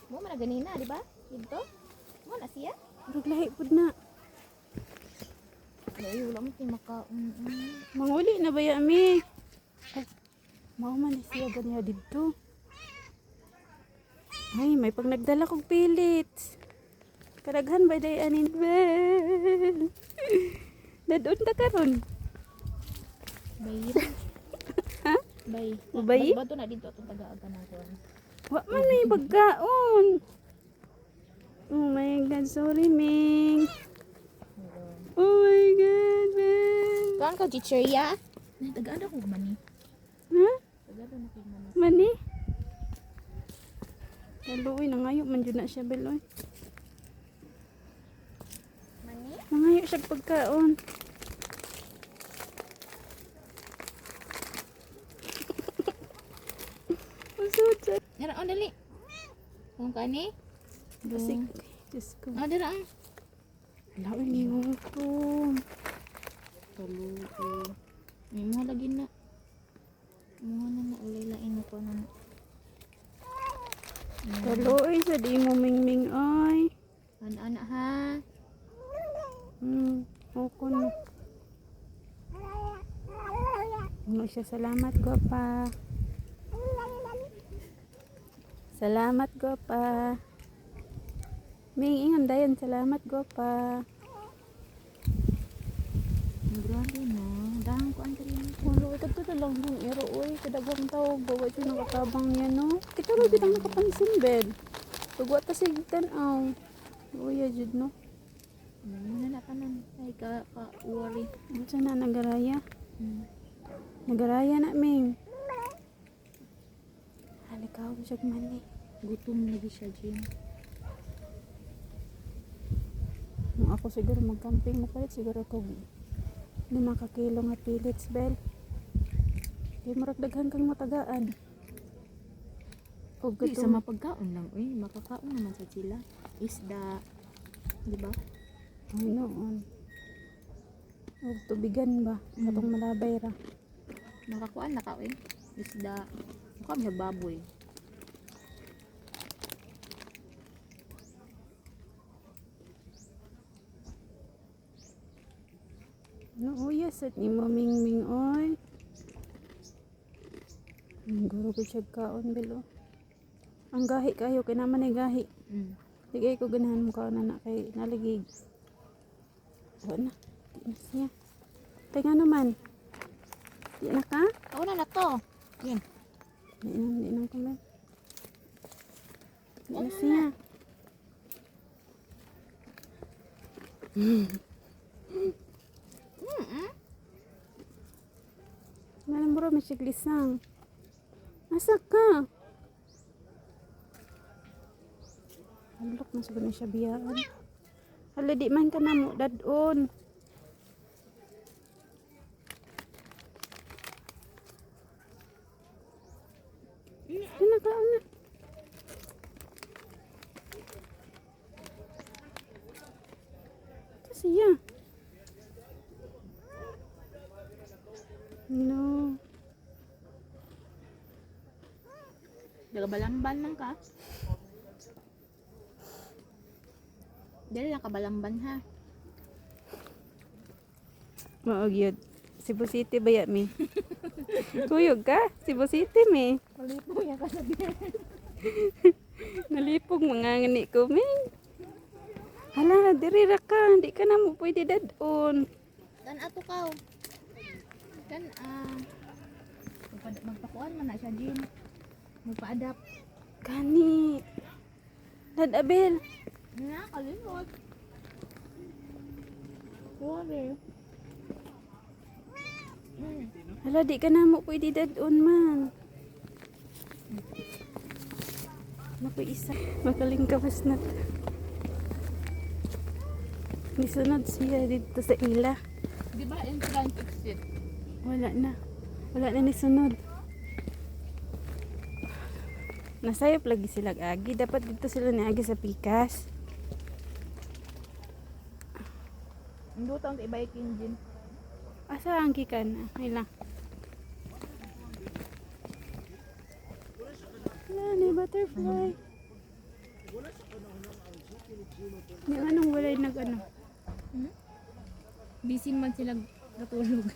Mo man na ganina, di ba? Dito. Mo na siya. Murag lahi pud na. Ay, wala mo tayo maka... Manguli na ba yami? Ay, mao man ni siya ganiya dito. Ay, may pag nagdala kong pellets. Karaghan ba day anin bel? Dadon ta karon. Bay. Ha? Bay. Bay? Bato na dito itong taga-aga ng kuwan. Wa man may pagkaon. Oh my God, sorry Ming. Oh my God, Ming. Kuan ka, chicheria? Taga-ada ko mani. Ha? Taga-ada na ko mani. Mani? Kaluoy, nangayo man dyan na siya, Beloy. Mani? Nangayo siya pagkaon. Masud siya. Dara, oh, dali. Kung ka ni? Basig. Diyos ko. Ah, dara. Laoy ni hukom. Kaluoy. May mga lagi na. Mga na ulay-lain mo ko na. Kaluoy, sa di mo mingming ay. Ana-ana ha. Hukon mo. Ano siya, salamat gwapa. Salamat gwapa. Ming, ingon dayon, salamat gwapa. Grabe na. Dahang ko ang rin. Wala, ito na lang yung ero, uy. Kadagwang tawag, bawa ito nakatabang niya, no? Kita mo, kita nakapansin, bed. Tugwa ta sa tanaw. Uy, ajud, no? Ano na kanan. Ay, ka-worry. Ano na, nagaraya? Nagaraya na, Ming. Halikaw, siya mani. Gutom lagi siya, Jim. Nung ako siguro mag-camping, mapalit siguro ko 5 kilo nga pellets, Bel. Di marag daghan kang matagaan. O Uy, sa gutom. mapagkaon lang. Uy, makakaon naman sa sila. Isda. Diba? Ay, noon. O tubigan ba? Katong malabay ra. Nakakuan na ka, uy. Isda. Mukha mo siya baboy. No, yes, at ni mamingming, oy. Ang guro ko siya kaon, Bel, oh. Ang gahi kayo, kinaman ay gahi. Ligay ko ganahan mo ka na kay naligig. Wala na. Di na siya. Teka naman. Di na ka? Oo na na to. Yan. Di na ko lang. Di na siya. Ngayon bro, may siglisang. Asa ka? Halok na siguro na siya biyaan. Hala, di man ka na mo dadon. Di na ka na. Ito siya. No. Nagabalamban lang ka. Dali lang kabalamban ha. Maog yun. Cebu City ba ya mi? Kuyog ka? Cebu City mi. Malipo yan ka sabihin. Nalipog mga ngani ko mi. Hala, diri ra ka. Hindi ka na mo pwede dadon. Dan ato ka. Dan magpakuan man na siya, Jim. Magpa-adapt. Kani. Dad Abel. Na, kalimot. Sorry. Hala, di ka na mo pwede dadon man. Naku isa. Makaling kapas na to. Nisunod siya dito sa ila. Di ba in front exit? Wala na. Wala na nisunod. Nasayop lagi sila agi. Dapat dito sila niagi sa pikas. Hindi taong ibay engine. Asa ang gikan? Ay lang. Wala ni butterfly. Yung anong walay nag ano. Busy man sila natulog.